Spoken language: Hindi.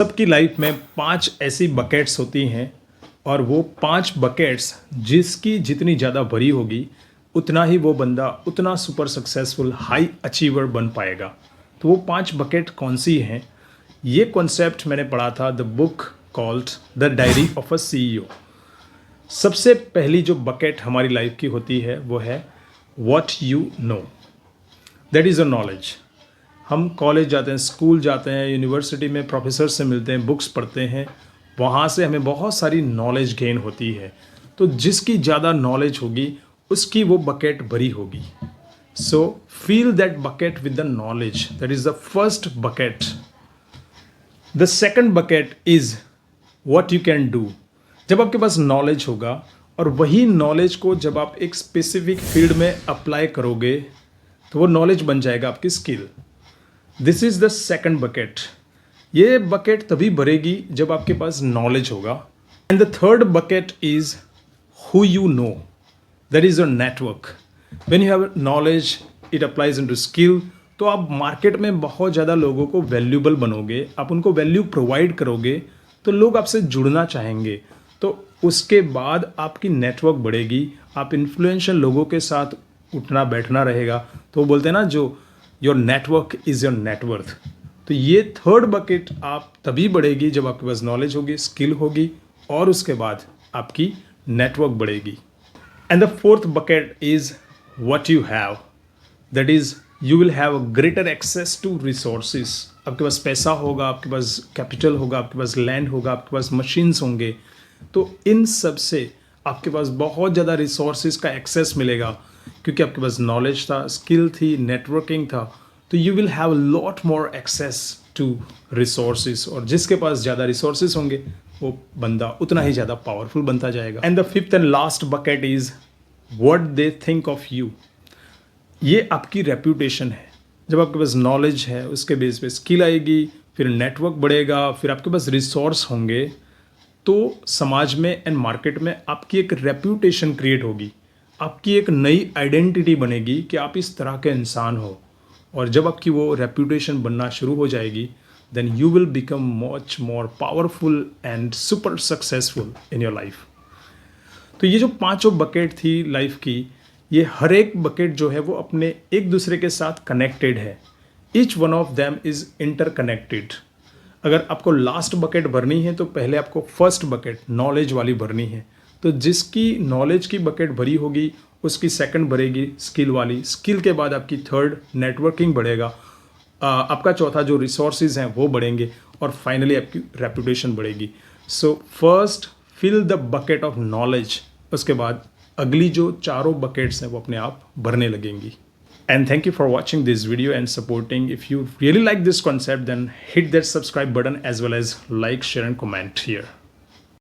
सबकी लाइफ में 5 ऐसी बकेट्स होती हैं और वो 5 बकेट्स जिसकी जितनी ज़्यादा भरी होगी उतना ही वो बंदा उतना सुपर सक्सेसफुल हाई अचीवर बन पाएगा। तो वो 5 बकेट कौन सी हैं? ये कॉन्सेप्ट मैंने पढ़ा था the book called the diary of a CEO. सबसे पहली जो बकेट हमारी लाइफ की होती है वो है what you know, that is a knowledge. हम कॉलेज जाते हैं, स्कूल जाते हैं, यूनिवर्सिटी में प्रोफेसर से मिलते हैं, बुक्स पढ़ते हैं, वहाँ से हमें बहुत सारी नॉलेज गेन होती है। तो जिसकी ज़्यादा नॉलेज होगी उसकी वो बकेट भरी होगी। So feel that bucket with the knowledge, that is the first bucket. The second bucket is what you can do. जब आपके पास नॉलेज होगा और वही नॉलेज को जब आप एक स्पेसिफिक फील्ड में अप्लाई करोगे तो वो नॉलेज बन जाएगा आपकी skill. This is the second bucket. ये बकेट तभी भरेगी जब आपके पास नॉलेज होगा। And the third bucket is who you know, that is your network. When you have knowledge it applies into skill. तो आप मार्केट में बहुत ज़्यादा लोगों को वैल्यूबल बनोगे, आप उनको वैल्यू प्रोवाइड करोगे तो लोग आपसे जुड़ना चाहेंगे। तो उसके बाद आपकी नेटवर्क बढ़ेगी, आप इन्फ्लुएंशियल लोगों के साथ उठना बैठना रहेगा। तो वो बोलते हैं ना, जो your network is your net worth. तो ये थर्ड बकेट आप तभी बढ़ेगी जब आपके पास नॉलेज होगी, स्किल होगी और उसके बाद आपकी नेटवर्क बढ़ेगी। And the fourth bucket is what you have, that is you will have a greater access to resources. आपके पास पैसा होगा, आपके पास कैपिटल होगा, आपके पास लैंड होगा, आपके पास मशीन्स होंगे। तो इन सब से आपके पास बहुत ज़्यादा रिसोर्सेज का एक्सेस मिलेगा क्योंकि आपके पास नॉलेज था, स्किल थी, नेटवर्किंग था। तो you will have lot more access to resources. और जिसके पास ज़्यादा रिसोर्सेज होंगे वो बंदा उतना ही ज़्यादा पावरफुल बनता जाएगा। And the fifth and last bucket is what they think of you. ये आपकी रेप्यूटेशन है। जब आपके पास नॉलेज है उसके बेस पे स्किल आएगी, फिर नेटवर्क बढ़ेगा, फिर आपके पास रिसोर्स होंगे, तो समाज में एंड मार्केट में आपकी एक रेप्यूटेशन क्रिएट होगी, आपकी एक नई आइडेंटिटी बनेगी कि आप इस तरह के इंसान हो। और जब आपकी वो रेप्यूटेशन बनना शुरू हो जाएगी then you will become much more powerful and super successful in your life. तो ये जो पांचों बकेट थी लाइफ की, ये हर एक बकेट जो है वो अपने एक दूसरे के साथ कनेक्टेड है। Each one of them is interconnected. अगर आपको लास्ट बकेट भरनी है तो पहले आपको फर्स्ट बकेट नॉलेज वाली भरनी है। तो जिसकी नॉलेज की बकेट भरी होगी उसकी सेकंड भरेगी स्किल वाली, स्किल के बाद आपकी थर्ड नेटवर्किंग बढ़ेगा, आपका चौथा जो रिसोर्सेज हैं वो बढ़ेंगे और फाइनली आपकी रेपुटेशन बढ़ेगी। So first fill the bucket of knowledge, उसके बाद अगली जो चारों बकेट्स हैं वो अपने आप भरने लगेंगी। And thank you for watching this video and supporting. If you really like this concept, then hit that subscribe button as well as like, share and comment here.